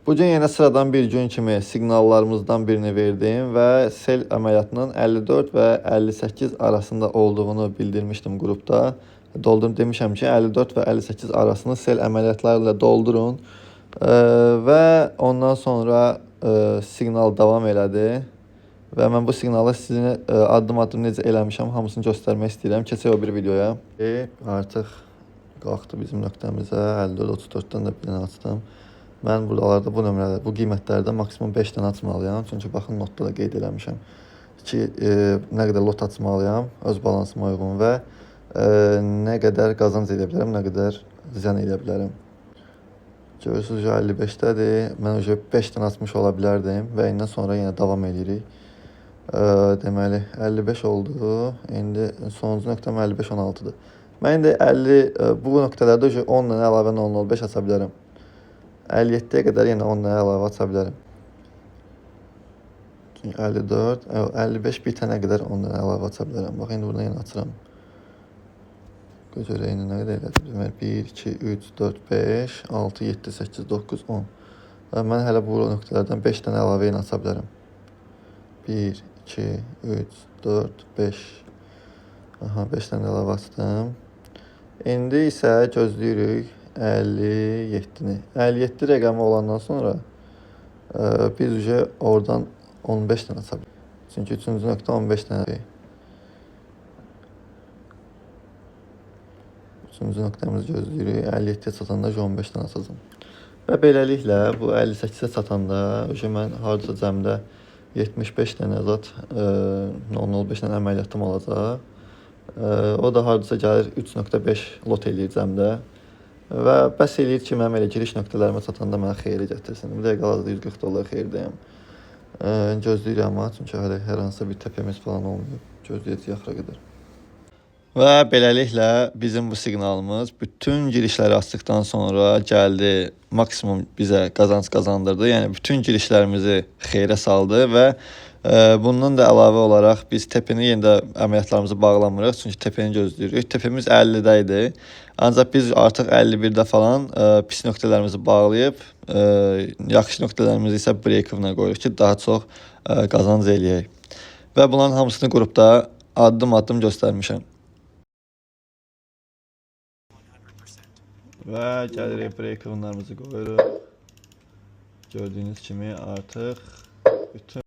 Bugün yenə sıradan bir gün kimi siqnallarımızdan birini verdim və sel əməliyyatının 54 və 58 arasında olduğunu bildirmişdim qrupda. Demişəm ki, 54 və 58 arasını sel əməliyyatlarıyla doldurun və ondan sonra siqnal davam elədi və mən bu siqnalı sizin addım-addım necə eləmişəm hamısını göstərmək istəyirəm. Keçək o bir videoya. Artıq qalxdı bizim nöqtəmizə. 54-34-dən də birini açdım. Mən buralarda bu nömrələr, bu qiymətlərdə maksimum 5 dənə açmalıyam. Çünki baxın notda da qeyd eləmişəm ki, nə qədər lot açmalıyam öz balansıma uyğun və nə qədər qazanc edə bilərəm, nə qədər ziyan edə bilərəm. Görürsünüz, 55-dədir. Mən 5 dənə açmış ola bilərdim və indən sonra yenə davam edirik. Deməli, 55 oldu. İndi sonuncu nöqtəm 55-16-dır. Mən indi bu nöqtələrdə 10 dənə əlavə 0.05 aça bilərəm. 57-yə qədər yenə 10 dənə əlavə aça bilərəm. Çünki 54, 55 bitənə qədər 10 dənə əlavə aça bilərəm. Bax, indi buradan yenə açıram. Görək, indi nə qədər elədim? Deməli, 1, 2, 3, 4, 5, 6, 7, 8, 9, 10. Mən hələ bu nöqtələrdən 5 dənə əlavə yenə aça bilərəm. 1, 2, 3, 4, 5. Aha, 5 dənə əlavə açdım. İndi isə gözləyirik 57-ni. 57 rəqəmi olandan sonra biz oradan 15 dənə aça bilərik. Çünki 3-cü nöqtə 15 dənədir. 3-cü nöqtəmizi gözləyirik. 57-yə çatanda 15 dənə açacağım. Və beləliklə bu 58-ə çatanda mən hardasa cəmdə 75 dənə zat 0.05 dənə əməliyyatım olacaq. O da hardasa gəlir 3.5 lot eləyir cəmdə. Və bəs eləyir ki, mənim elə giriş nöqtələrimə çatanda mənə xeyri gətirsin. Bir dəqiqə hal-hazırda 140 dollar xeyrdəyəm. Gözləyirəm amma, çünki hələ hər hansısa bir təpəmiz falan olmuyor. Gözləyəcəyik axıra qədər. Və beləliklə bizim bu siqnalımız bütün girişləri açdıqdan sonra gəldi, maksimum bizə qazanc qazandırdı. Yəni bütün girişlərimizi xeyrə saldı və bundan da əlavə olaraq biz tepəni yenə də əməliyyatlarımızı bağlamırıq. Çünki tepəni gözləyirik. Tepemiz 50-də idi. Ancaq biz artıq 51-də falan pis nöqtələrimizi bağlayıb, yaxşı nöqtələrimizi isə break-evə qoyuruq ki, daha çox qazanc eləyək. Və bunların hamısını qrupda addım-addım göstərmişəm. Və gəlirik break-evlərimizi qoyuruq. Gördüyünüz kimi artıq bütün